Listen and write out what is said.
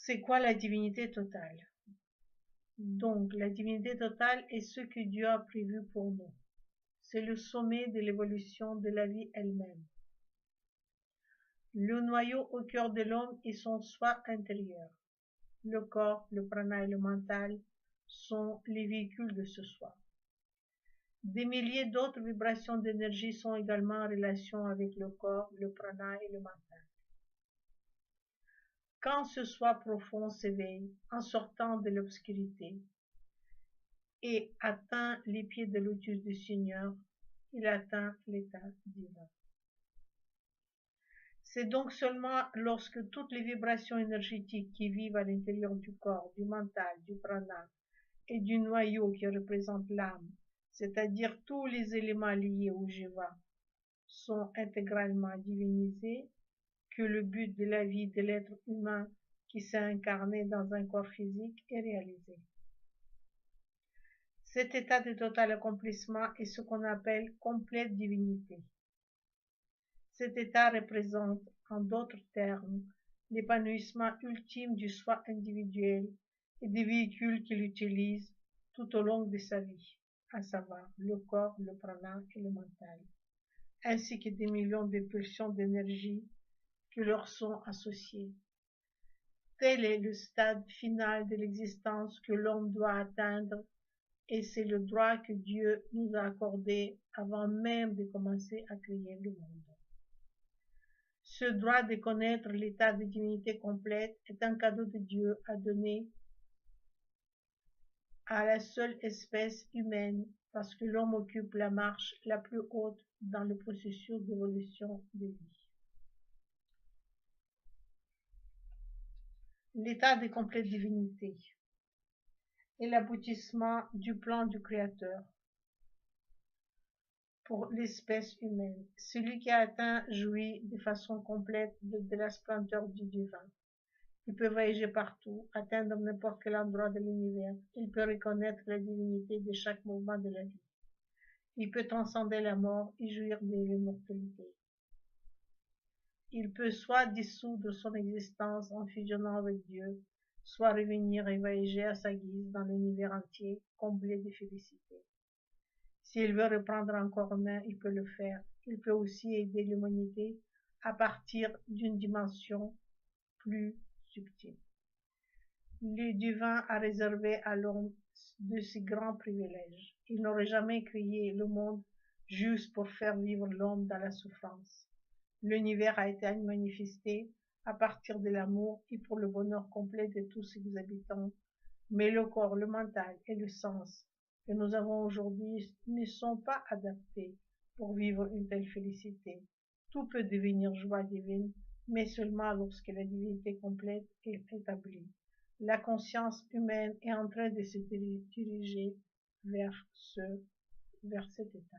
C'est quoi la divinité totale? Donc, la divinité totale est ce que Dieu a prévu pour nous. C'est le sommet de l'évolution de la vie elle-même. Le noyau au cœur de l'homme est son soi intérieur. Le corps, le prana et le mental sont les véhicules de ce soi. Des milliers d'autres vibrations d'énergie sont également en relation avec le corps, le prana et le mental. Quand ce soi profond s'éveille en sortant de l'obscurité et atteint les pieds de lotus du Seigneur, il atteint l'état divin. C'est donc seulement lorsque toutes les vibrations énergétiques qui vivent à l'intérieur du corps, du mental, du prana et du noyau qui représente l'âme, c'est-à-dire tous les éléments liés au jiva, sont intégralement divinisés, que le but de la vie de l'être humain qui s'est incarné dans un corps physique est réalisé. Cet état de total accomplissement est ce qu'on appelle complète divinité. Cet état représente, en d'autres termes, l'épanouissement ultime du soi individuel et des véhicules qu'il utilise tout au long de sa vie, à savoir le corps, le prana et le mental, ainsi que des millions de pulsions d'énergie qui leur sont associées. Tel est le stade final de l'existence que l'homme doit atteindre et c'est le droit que Dieu nous a accordé avant même de commencer à créer le monde. Ce droit de connaître l'état de divinité complète est un cadeau de Dieu à donner à la seule espèce humaine parce que l'homme occupe la marche la plus haute dans le processus d'évolution de vie. L'état de complète divinité est l'aboutissement du plan du Créateur pour l'espèce humaine. Celui qui a atteint jouit de façon complète de la splendeur du divin. Il peut voyager partout, atteindre n'importe quel endroit de l'univers. Il peut reconnaître la divinité de chaque mouvement de la vie. Il peut transcender la mort et jouir de l'immortalité. Il peut soit dissoudre son existence en fusionnant avec Dieu, soit revenir et voyager à sa guise dans l'univers entier, comblé de félicité. S'il veut reprendre un corps humain, il peut le faire. Il peut aussi aider l'humanité à partir d'une dimension plus subtile. Le divin a réservé à l'homme de si grands privilèges. Il n'aurait jamais créé le monde juste pour faire vivre l'homme dans la souffrance. L'univers a été manifesté à partir de l'amour et pour le bonheur complet de tous ses habitants. Mais le corps, le mental et le sens que nous avons aujourd'hui ne sont pas adaptés pour vivre une telle félicité. Tout peut devenir joie divine, mais seulement lorsque la divinité complète est établie. La conscience humaine est en train de se diriger vers cet état.